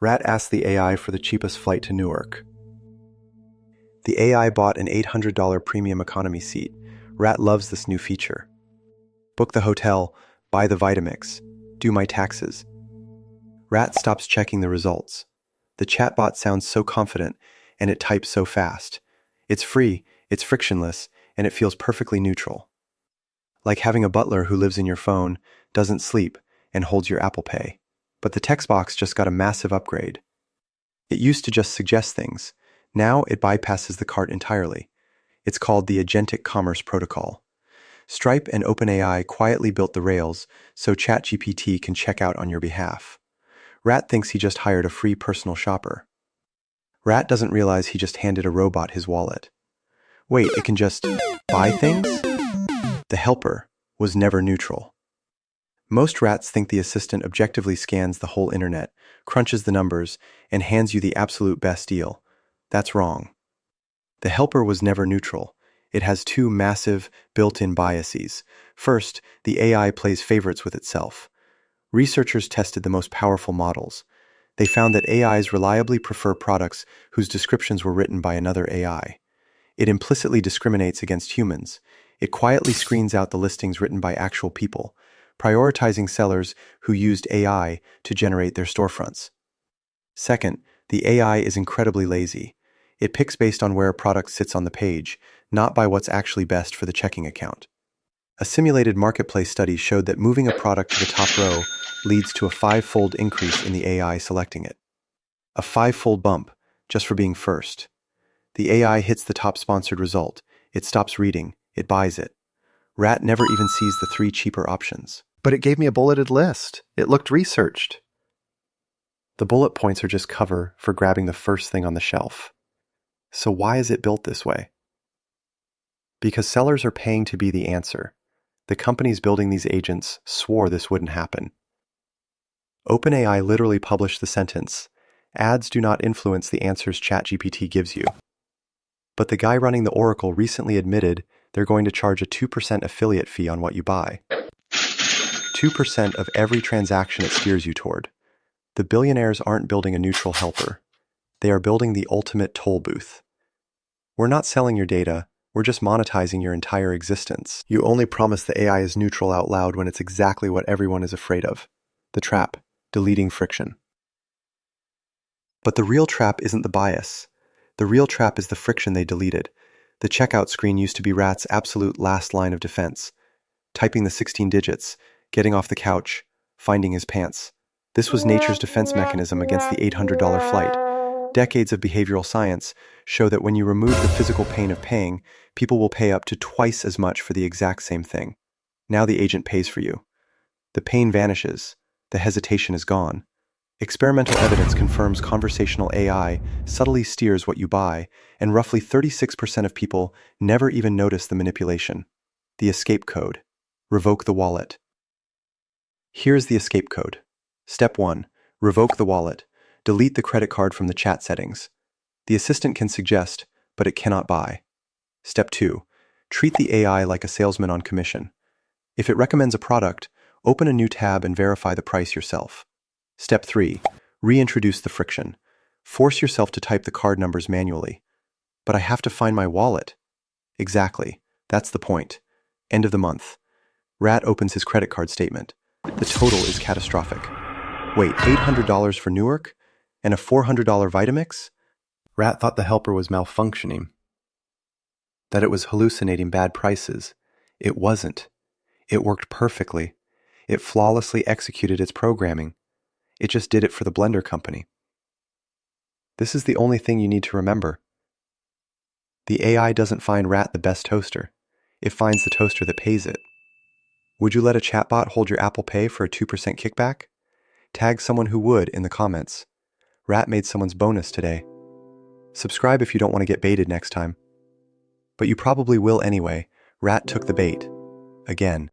Rat asked the AI for the cheapest flight to Newark. The AI bought an $800 premium economy seat. Rat loves this new feature. Book the hotel, buy the Vitamix, do my taxes. Rat stops checking the results. The chatbot sounds so confident, and it types so fast. It's free, it's frictionless, and it feels perfectly neutral. Like having a butler who lives in your phone, doesn't sleep, and holds your Apple Pay. But the text box just got a massive upgrade. It used to just suggest things. Now it bypasses the cart entirely. It's called the Agentic Commerce Protocol. Stripe and OpenAI quietly built the rails so ChatGPT can check out on your behalf. Rat thinks he just hired a free personal shopper. Rat doesn't realize he just handed a robot his wallet. Wait, it can just buy things? The helper was never neutral. Most rats think the assistant objectively scans the whole internet, crunches the numbers, and hands you the absolute best deal. That's wrong. The helper was never neutral. It has two massive, built-in biases. First, the AI plays favorites with itself. Researchers tested the most powerful models. They found that AIs reliably prefer products whose descriptions were written by another AI. It implicitly discriminates against humans. It quietly screens out the listings written by actual people, prioritizing sellers who used AI to generate their storefronts. Second, the AI is incredibly lazy. It picks based on where a product sits on the page, not by what's actually best for the checking account. A simulated marketplace study showed that moving a product to the top row leads to a 5-fold increase in the AI selecting it. A 5-fold bump, just for being first. The AI hits the top sponsored result. It stops reading. It buys it. Rat never even sees the 3 cheaper options. But it gave me a bulleted list. It looked researched. The bullet points are just cover for grabbing the first thing on the shelf. So why is it built this way? Because sellers are paying to be the answer. The companies building these agents swore this wouldn't happen. OpenAI literally published the sentence, "Ads do not influence the answers ChatGPT gives you." But the guy running the Oracle recently admitted they're going to charge a 2% affiliate fee on what you buy. 2% of every transaction it steers you toward. The billionaires aren't building a neutral helper. They are building the ultimate toll booth. We're not selling your data, we're just monetizing your entire existence. You only promise the AI is neutral out loud when it's exactly what everyone is afraid of. The trap, deleting friction. But the real trap isn't the bias. The real trap is the friction they deleted. The checkout screen used to be Rat's absolute last line of defense. Typing the 16 digits, getting off the couch, finding his pants. This was nature's defense mechanism against the $800 flight. Decades of behavioral science show that when you remove the physical pain of paying, people will pay up to twice as much for the exact same thing. Now the agent pays for you. The pain vanishes. The hesitation is gone. Experimental evidence confirms conversational AI subtly steers what you buy, and roughly 36% of people never even notice the manipulation. The escape code. Revoke the wallet. Here's the escape code. Step 1. Revoke the wallet. Delete the credit card from the chat settings. The assistant can suggest, but it cannot buy. Step 2. Treat the AI like a salesman on commission. If it recommends a product, open a new tab and verify the price yourself. Step 3. Reintroduce the friction. Force yourself to type the card numbers manually. But I have to find my wallet. Exactly. That's the point. End of the month. Rat opens his credit card statement. The total is catastrophic. Wait, $800 for Newark? And a $400 Vitamix? Rat thought the helper was malfunctioning. That it was hallucinating bad prices. It wasn't. It worked perfectly. It flawlessly executed its programming. It just did it for the blender company. This is the only thing you need to remember. The AI doesn't find Rat the best toaster. It finds the toaster that pays it. Would you let a chatbot hold your Apple Pay for a 2% kickback? Tag someone who would in the comments. Rat made someone's bonus today. Subscribe if you don't want to get baited next time. But you probably will anyway. Rat took the bait. Again.